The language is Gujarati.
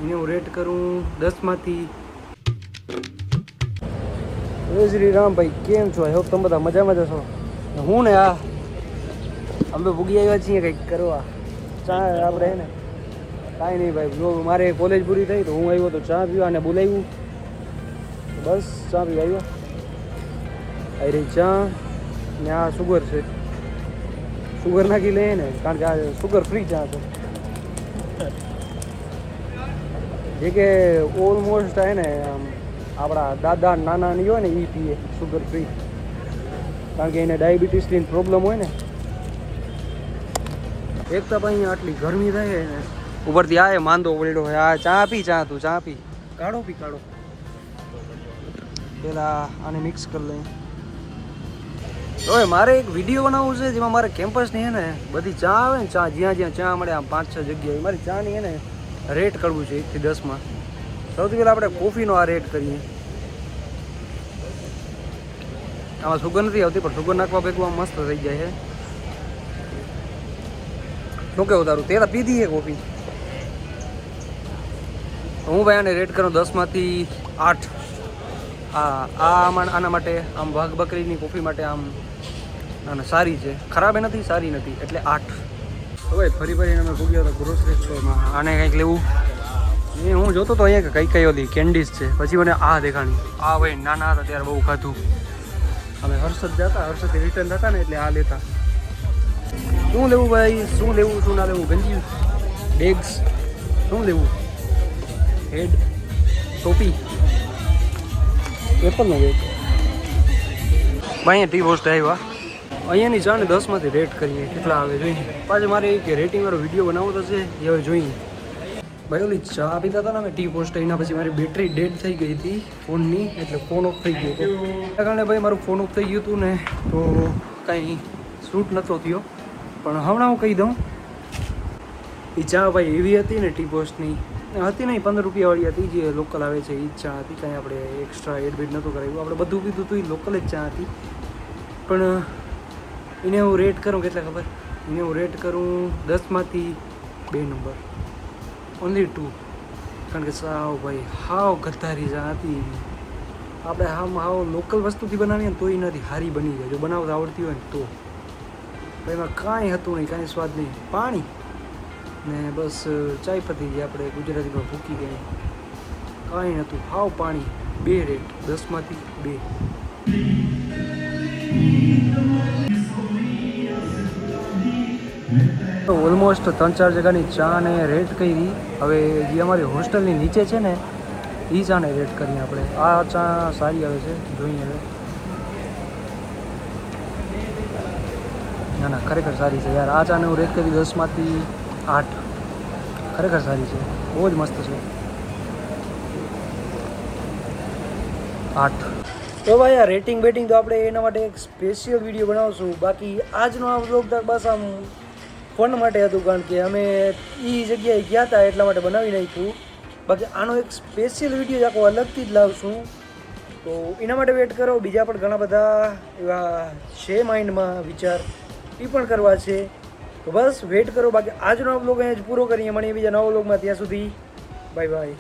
એને હું રેટ કરું 10 માંથી જય શ્રી રામ ભાઈ, કેમ છો? આઈ હોપ તમે બધા મજામાં જ છો. હું ને આ અમે ભૂગી આવ્યા છીએ કંઈક કરવા. ચા આપણે હે ને કાંઈ નહીં ભાઈ, જો મારે કોલેજ પૂરી થઈ તો હું આવ્યો તો ચા પીવા અને બોલાવ્યું, બસ ચા પીવા આવ્યો. આવી રહી ચા ને આ સુગર છે, સુગર નાખી લઈએ ને, કારણ કે આ સુગર ફ્રી ચા છે. જે કે ઓલમોસ્ટ હે ને આપણા દાદા નાના ની હોય ને એ પીએ સુગર ફ્રી, કારણ કે એને ડાયાબિટીસની પ્રોબ્લેમ હોય ને. એક તો ભાઈ અહીંયા આટલી ગરમી થાય ને, ઉપરથી આ માંદો પડ્યો હોય. આ ચા પી, ચા તું ચા પી, કાઢો પી કાઢો. પેલા આને મિક્સ કરી લઈએ. હવે મારે એક વિડીયો બનાવવું છે જેમાં મારે કેમ્પસની હે ને બધી ચા આવે ને, ચા જ્યાં જ્યાં ચા મળે આમ 5-6 જગ્યાએ મારી ચાની હે ને રેટ કરવું છે 1 થી 10માં. સૌથી પહેલાં આપણે કોફીનો આ રેટ કરીએ. આમાં સુગર નથી આવતી, પણ સુગર નાખવા ભેગું આમ મસ્ત થઈ જાય છે. શું કેવું તારું? તે પીધી છે કોફી? હું ભાઈ આને રેટ કરું 10 માંથી 8. આના માટે આમ વાઘ બકરીની કોફી માટે આમ ના સારી છે, ખરાબ એ નથી, સારી નથી, એટલે 8. તો ભાઈ ફરી ફરીને અમે ભૂગ્યા હતા ગ્રોસરી સ્ટોરમાં. આને કંઈક લેવું એ હું જોતો તો અહીંયા કે કઈ હતી કેન્ડીઝ છે. પછી મને આ દેખાણી. આ ભાઈ નાના હતા ત્યારે બહુ ખાધું. અમે હર્ષદ જતા, હર્ષદથી રિટર્ન થતા ને એટલે આ લેતા. શું લેવું ભાઈ, શું લેવું શું ના લેવું? ગંજી બેગ્સ શું લેવું? હેડ ટોપી એપલનો બેગ. અહીંયા ટી પોસ્ટ આવ્યા. અહીંયાની ચા ને 10 માંથી રેટ કરીએ કેટલા આવે જોઈએ. પાછું મારે કે રેટિંગવાળો વિડીયો બનાવવો તો છે, એ હવે જોઈએ. ભાઈ ઓલી ચા પીતા હતા ને અમે ટી પોસ્ટ, એના પછી મારી બેટરી ડેડ થઈ ગઈ હતી ફોનની, એટલે ફોન ઓફ થઈ ગયો હતો. એના કારણે ભાઈ મારું ફોન ઓફ થઈ ગયું હતું ને, તો કાંઈ શૂટ નહોતો થયો. પણ હમણાં હું કહી દઉં, એ ચા ભાઈ એવી હતી ને ટી પોસ્ટની હતી નહીં, 15 રૂપિયાવાળી હતી, જે લોકલ આવે છે એ જ ચા હતી. કાંઈ આપણે એક્સ્ટ્રા એડમિટ નહોતું કરાવ્યું, આપણે બધું પીધું હતું, એ લોકલ જ ચા હતી. પણ એને હું રેટ કરું કેટલા ખબર? એને હું રેટ કરું 10 માંથી 2 નંબર, ઓનલી 2. કારણ કે સાવ ભાઈ હાવ ગદ્દારી ચા હતી. આપણે હાવ લોકલ વસ્તુથી બનાવીએ ને તો એ નથી સારી બની જાય, જો બનાવતા આવડતી હોય ને તો. ભાઈ એમાં કાંઈ હતું નહીં, કાંઈ સ્વાદ નહીં, પાણી ને બસ ચાય પતી, જે આપણે ગુજરાતીમાં ભૂકી ગઈ, કાંઈ નહોતું, હાવ પાણી. 2 રેટ 10 માંથી 2. ઓલમોસ્ટ 3-4 જગ્યાની ચા ને રેટ કરી. હવે જે અમારી હોસ્ટેલની નીચે છે ને એ ચાને રેટ કરીએ આપણે. આ ચા સારી આવે છે, જોઈએ હવે. ના ખરેખર સારી છે યાર. આ ચાને હું રેટ કરી 10 માંથી 8. ખરેખર સારી છે, બહુ જ મસ્ત છે. 8. તો ભાઈ આ રેટિંગ બેટિંગ તો આપણે એના માટે એક સ્પેશિયલ વિડીયો બનાવશું. બાકી આજનો આ વ્લોગ બસ આમ ફન માટે હતું, કારણ કે અમે એ જગ્યાએ ગયા હતા એટલા માટે બનાવી નાખ્યું. બાકી આનો એક સ્પેશિયલ વિડીયો આખો અલગથી જ લાવશું, તો એના માટે વેટ કરો. બીજા પણ ઘણા બધા એવા છે માઇન્ડમાં વિચાર, એ પણ કરવા છે, તો બસ વેટ કરો. બાકી આજનો વ્લોગ અહીંયા જ પૂરો કરીએ. મળીએ બીજા નવા વ્લોગમાં, ત્યાં સુધી બાય બાય.